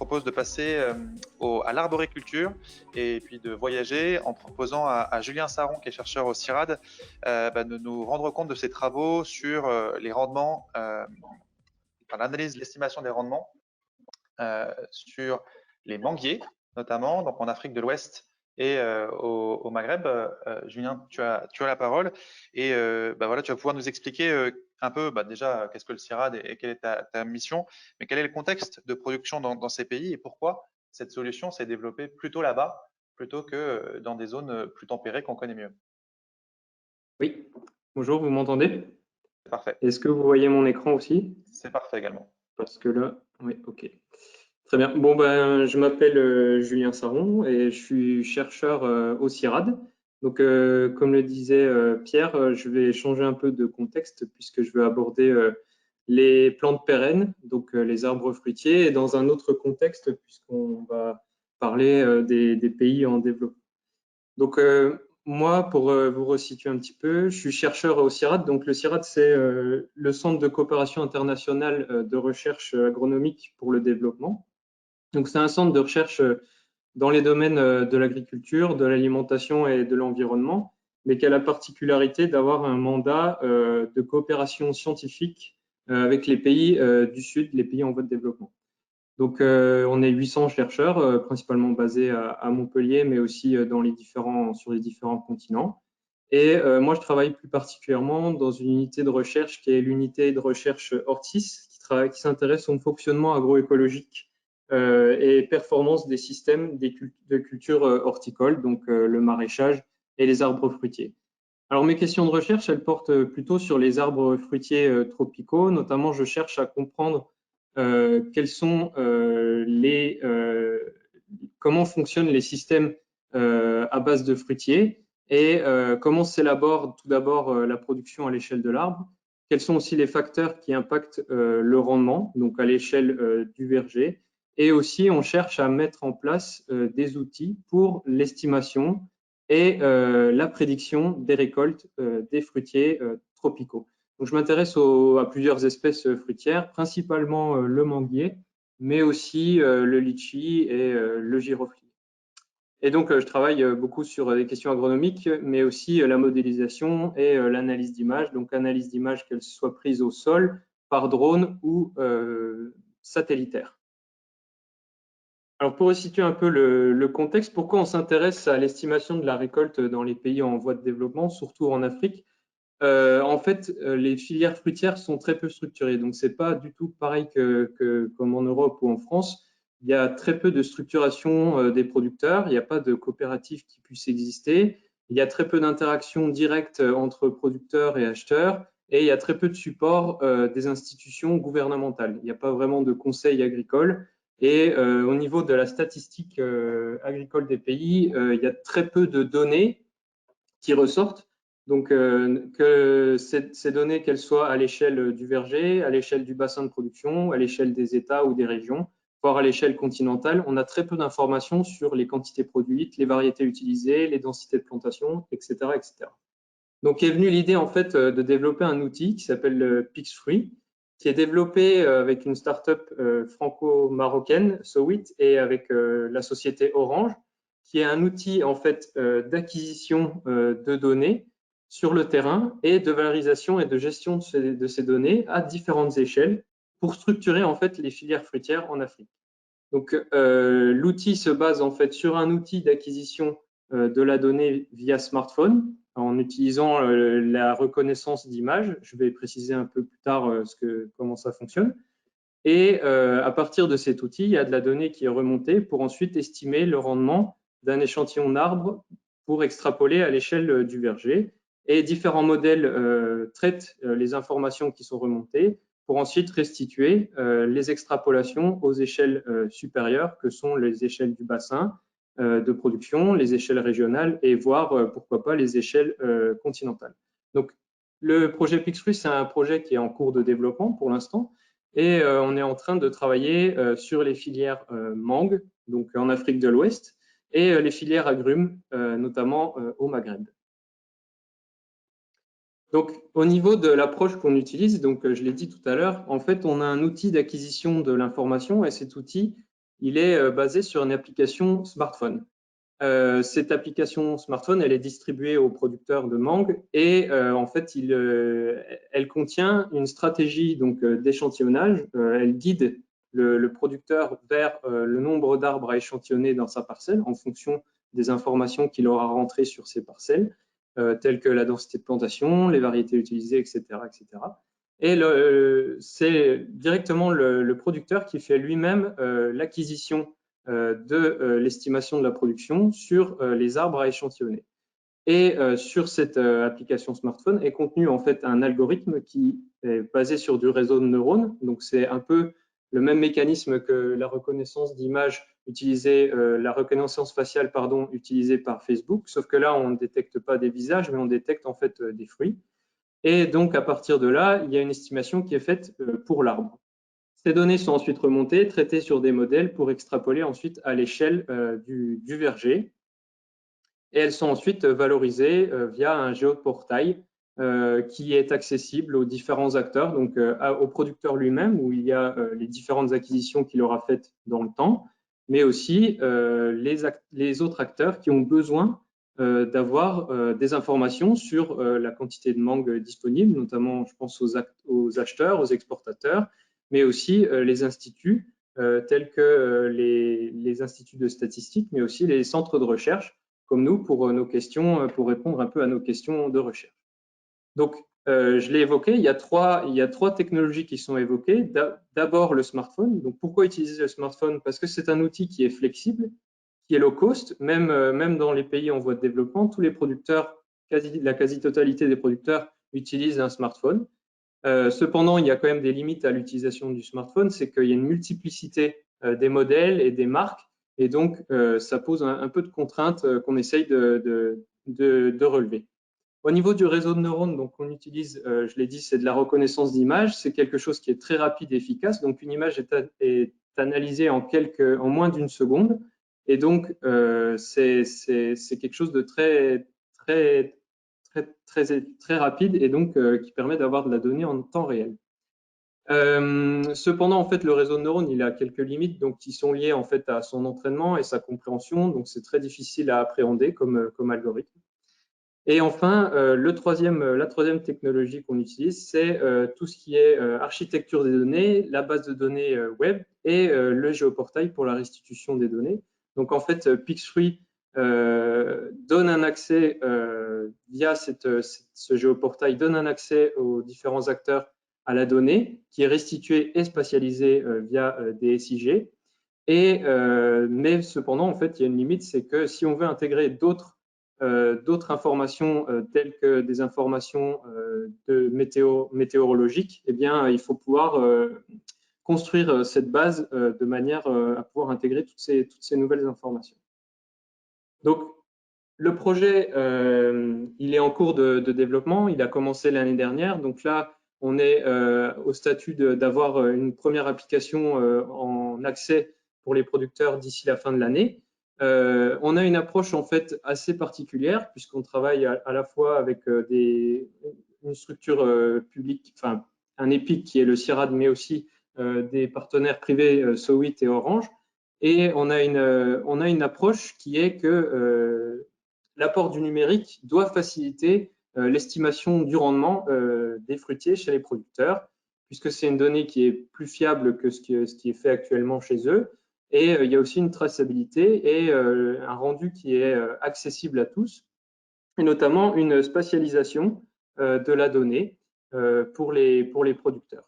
propose de passer à l'arboriculture et puis de voyager en proposant à Julien Saron, qui est chercheur au CIRAD, de nous rendre compte de ses travaux sur les rendements, l'analyse, l'estimation des rendements sur les manguiers, notamment, donc en Afrique de l'Ouest et au Maghreb. Julien, tu as la parole et voilà, tu vas pouvoir nous expliquer un peu déjà qu'est-ce que le CIRAD et quelle est ta mission, mais quel est le contexte de production dans ces pays et pourquoi cette solution s'est développée plutôt là-bas plutôt que dans des zones plus tempérées qu'on connaît mieux. Oui, bonjour, vous m'entendez? C'est parfait. Est-ce que vous voyez mon écran aussi? C'est parfait également. Parce que là, oui, ok. Très bien. Bon, je m'appelle Julien Saron et je suis chercheur au CIRAD. Donc, comme le disait Pierre, je vais changer un peu de contexte puisque je vais aborder les plantes pérennes, donc les arbres fruitiers, et dans un autre contexte puisqu'on va parler des pays en développement. Donc, moi, pour vous resituer un petit peu, je suis chercheur au CIRAD. Donc, le CIRAD, c'est le Centre de coopération internationale de recherche agronomique pour le développement. Donc, c'est un centre de recherche dans les domaines de l'agriculture, de l'alimentation et de l'environnement, mais qui a la particularité d'avoir un mandat de coopération scientifique avec les pays du Sud, les pays en voie de développement. Donc, on est 800 chercheurs, principalement basés à Montpellier, mais aussi sur les différents continents. Et moi, je travaille plus particulièrement dans une unité de recherche qui est l'unité de recherche Ortis, qui s'intéresse au fonctionnement agroécologique et performance des systèmes de culture horticole, donc le maraîchage et les arbres fruitiers. Alors, mes questions de recherche, elles portent plutôt sur les arbres fruitiers tropicaux. Notamment, je cherche à comprendre quels sont comment fonctionnent les systèmes à base de fruitiers et comment s'élabore tout d'abord la production à l'échelle de l'arbre. Quels sont aussi les facteurs qui impactent le rendement, donc à l'échelle du verger. Et aussi, on cherche à mettre en place des outils pour l'estimation et la prédiction des récoltes des fruitiers tropicaux. Donc, je m'intéresse à plusieurs espèces fruitières, principalement le manguier, mais aussi le litchi et le giroflier. Et donc, je travaille beaucoup sur des questions agronomiques, mais aussi la modélisation et l'analyse d'images. Donc, analyse d'images, qu'elles soient prises au sol, par drone ou satellitaire. Alors, pour resituer un peu le contexte, pourquoi on s'intéresse à l'estimation de la récolte dans les pays en voie de développement, surtout en Afrique? En fait, les filières fruitières sont très peu structurées. Donc, c'est pas du tout pareil comme en Europe ou en France. Il y a très peu de structuration des producteurs. Il n'y a pas de coopérative qui puisse exister. Il y a très peu d'interactions directes entre producteurs et acheteurs. Et il y a très peu de support des institutions gouvernementales. Il n'y a pas vraiment de conseil agricole. Et au niveau de la statistique agricole des pays, il y a très peu de données qui ressortent. Donc, que ces données, qu'elles soient à l'échelle du verger, à l'échelle du bassin de production, à l'échelle des États ou des régions, voire à l'échelle continentale, on a très peu d'informations sur les quantités produites, les variétés utilisées, les densités de plantation, etc., etc. Donc, est venue l'idée en fait de développer un outil qui s'appelle PixFruit, qui est développé avec une start-up franco-marocaine, Sowit, et avec la société Orange, qui est un outil en fait d'acquisition de données sur le terrain et de valorisation et de gestion de ces données à différentes échelles pour structurer en fait les filières fruitières en Afrique. Donc, l'outil se base en fait sur un outil d'acquisition de la donnée via smartphone en utilisant la reconnaissance d'image. Je vais préciser un peu plus tard comment ça fonctionne. Et à partir de cet outil, il y a de la donnée qui est remontée pour ensuite estimer le rendement d'un échantillon d'arbres pour extrapoler à l'échelle du verger. Et différents modèles traitent les informations qui sont remontées pour ensuite restituer les extrapolations aux échelles supérieures, que sont les échelles du bassin de production, les échelles régionales et voire, pourquoi pas, les échelles continentales. Donc, le projet PixFruit, c'est un projet qui est en cours de développement pour l'instant. Et on est en train de travailler sur les filières mangue, donc en Afrique de l'Ouest, et les filières agrumes, notamment au Maghreb. Donc, au niveau de l'approche qu'on utilise, donc je l'ai dit tout à l'heure, en fait, on a un outil d'acquisition de l'information et cet outil, il est basé sur une application smartphone. Cette application smartphone, elle est distribuée aux producteurs de mangue et en fait, elle contient une stratégie d'échantillonnage. Elle guide le producteur vers le nombre d'arbres à échantillonner dans sa parcelle en fonction des informations qu'il aura rentrées sur ces parcelles, telles que la densité de plantation, les variétés utilisées, etc., etc. Et c'est directement le producteur qui fait lui-même l'acquisition de l'estimation de la production sur les arbres à échantillonner. Et sur cette application smartphone est contenu en fait un algorithme qui est basé sur du réseau de neurones. Donc c'est un peu le même mécanisme que la reconnaissance d'image utilisée, la reconnaissance faciale pardon, utilisée par Facebook, sauf que là on ne détecte pas des visages, mais on détecte en fait des fruits. Et donc à partir de là, il y a une estimation qui est faite pour l'arbre. Ces données sont ensuite remontées, traitées sur des modèles pour extrapoler ensuite à l'échelle du verger. Et elles sont ensuite valorisées via un géoportail qui est accessible aux différents acteurs, donc au producteur lui-même, où il y a les différentes acquisitions qu'il aura faites dans le temps, mais aussi les autres acteurs qui ont besoin d'avoir des informations sur la quantité de mangue disponible, notamment, je pense, aux acheteurs, aux exportateurs, mais aussi les instituts tels que les instituts de statistiques, mais aussi les centres de recherche, comme nous, pour nos questions, pour répondre un peu à nos questions de recherche. Donc, je l'ai évoqué, il y a trois technologies qui sont évoquées. D'abord, le smartphone. Donc, pourquoi utiliser le smartphone? Parce que c'est un outil qui est flexible, qui est low cost, même dans les pays en voie de développement, tous les producteurs, la quasi-totalité des producteurs utilisent un smartphone. Cependant, il y a quand même des limites à l'utilisation du smartphone, c'est qu'il y a une multiplicité des modèles et des marques, et donc ça pose un peu de contraintes qu'on essaye de relever. Au niveau du réseau de neurones, donc on utilise, je l'ai dit, c'est de la reconnaissance d'image, c'est quelque chose qui est très rapide et efficace, donc une image est analysée en moins d'une seconde, et donc c'est quelque chose de très rapide et donc qui permet d'avoir de la donnée en temps réel. Cependant, en fait, le réseau de neurones, il a quelques limites, donc qui sont liées en fait à son entraînement et sa compréhension, donc c'est très difficile à appréhender comme algorithme. Et enfin, la troisième technologie qu'on utilise, c'est tout ce qui est architecture des données, la base de données web et le géoportail pour la restitution des données. Donc en fait, Pix3 donne un accès via ce géoportail, donne un accès aux différents acteurs à la donnée qui est restituée et spatialisée via des SIG. Mais cependant, en fait, il y a une limite, c'est que si on veut intégrer d'autres informations telles que des informations météorologiques, eh bien, il faut pouvoir construire cette base de manière à pouvoir intégrer toutes ces nouvelles informations. Donc, le projet, il est en cours de développement. Il a commencé l'année dernière. Donc là, on est au statut d'avoir une première application en accès pour les producteurs d'ici la fin de l'année. On a une approche en fait assez particulière puisqu'on travaille à la fois avec une structure publique, enfin un EPIC qui est le CIRAD, mais aussi des partenaires privés Sowit et Orange. Et on a une approche qui est que l'apport du numérique doit faciliter l'estimation du rendement des fruitiers chez les producteurs, puisque c'est une donnée qui est plus fiable que ce qui est fait actuellement chez eux. Et il y a aussi une traçabilité et un rendu qui est accessible à tous, et notamment une spatialisation de la donnée pour les producteurs.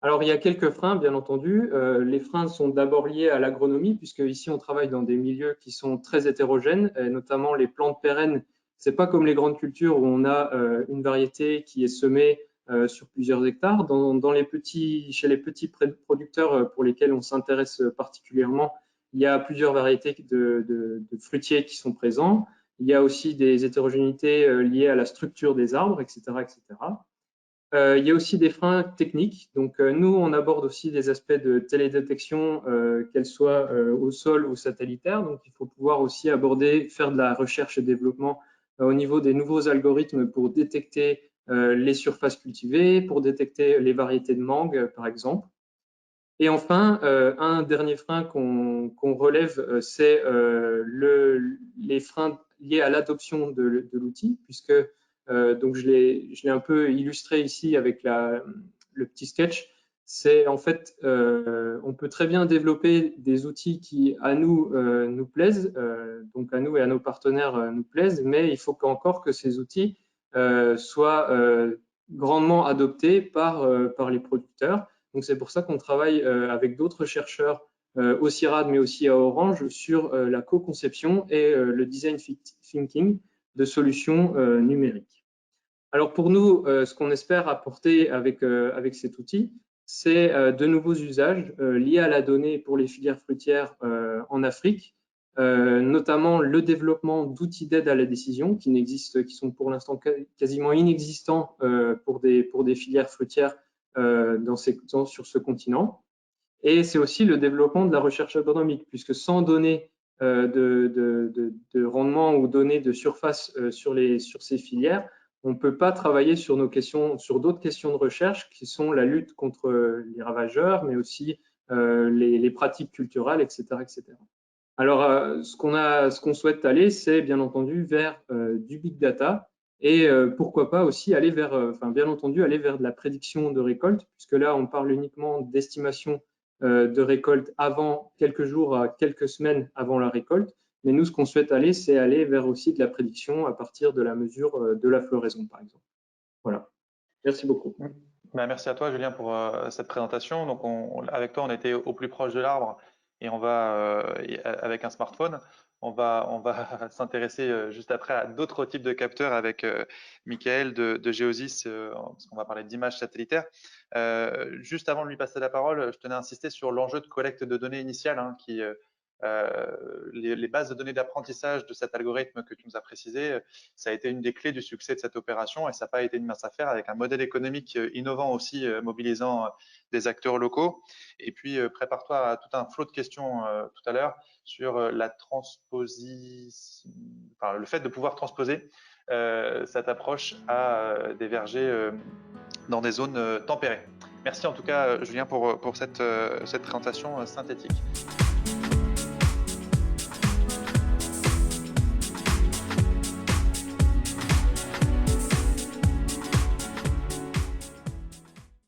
Alors, il y a quelques freins, bien entendu. Les freins sont d'abord liés à l'agronomie, puisque ici, on travaille dans des milieux qui sont très hétérogènes, notamment les plantes pérennes. Ce n'est pas comme les grandes cultures où on a une variété qui est semée sur plusieurs hectares. Chez les petits producteurs pour lesquels on s'intéresse particulièrement, il y a plusieurs variétés de fruitiers qui sont présents. Il y a aussi des hétérogénéités liées à la structure des arbres, etc., etc. Il y a aussi des freins techniques. Donc, nous, on aborde aussi des aspects de télédétection, qu'elles soient au sol ou satellitaires. Donc, il faut pouvoir aussi faire de la recherche et développement au niveau des nouveaux algorithmes pour détecter les surfaces cultivées, pour détecter les variétés de mangue, par exemple. Et enfin, un dernier frein qu'on relève, c'est les freins liés à l'adoption de l'outil, puisque donc je l'ai un peu illustré ici avec le petit sketch. C'est en fait, on peut très bien développer des outils qui à nous nous plaisent, donc à nous et à nos partenaires nous plaisent, mais il faut encore que ces outils soient grandement adoptés par les producteurs. Donc c'est pour ça qu'on travaille avec d'autres chercheurs au CIRAD, mais aussi à Orange, sur la co-conception et le design thinking de solutions numériques. Alors pour nous, ce qu'on espère apporter avec cet outil, c'est de nouveaux usages liés à la donnée pour les filières fruitières en Afrique, notamment le développement d'outils d'aide à la décision qui sont pour l'instant quasiment inexistants pour des filières fruitières sur ce continent. Et c'est aussi le développement de la recherche agronomique, puisque sans données de rendement ou données de surface sur ces filières, on ne peut pas travailler sur d'autres questions de recherche qui sont la lutte contre les ravageurs, mais aussi les pratiques culturelles, etc., etc. Alors, ce qu'on souhaite aller, c'est bien entendu vers du big data et pourquoi pas aussi aller bien entendu, aller vers de la prédiction de récolte, puisque là, on parle uniquement d'estimation de récolte avant quelques jours à quelques semaines avant la récolte. Mais nous, ce qu'on souhaite aller, c'est aller vers aussi de la prédiction à partir de la mesure de la floraison, par exemple. Voilà. Merci beaucoup. Merci à toi, Julien, pour cette présentation. Donc, avec toi, on était au plus proche de l'arbre et on va, avec un smartphone, on va s'intéresser juste après à d'autres types de capteurs avec Michael de Geosys, parce qu'on va parler d'images satellitaires. Juste avant de lui passer la parole, je tenais à insister sur l'enjeu de collecte de données initiales, hein, les bases de données d'apprentissage de cet algorithme que tu nous as précisé, ça a été une des clés du succès de cette opération et ça n'a pas été une mince affaire avec un modèle économique innovant aussi, mobilisant des acteurs locaux. Et puis, prépare-toi à tout un flot de questions tout à l'heure sur la transposition, enfin, le fait de pouvoir transposer cette approche à des vergers dans des zones tempérées. Merci en tout cas, Julien, pour cette présentation synthétique.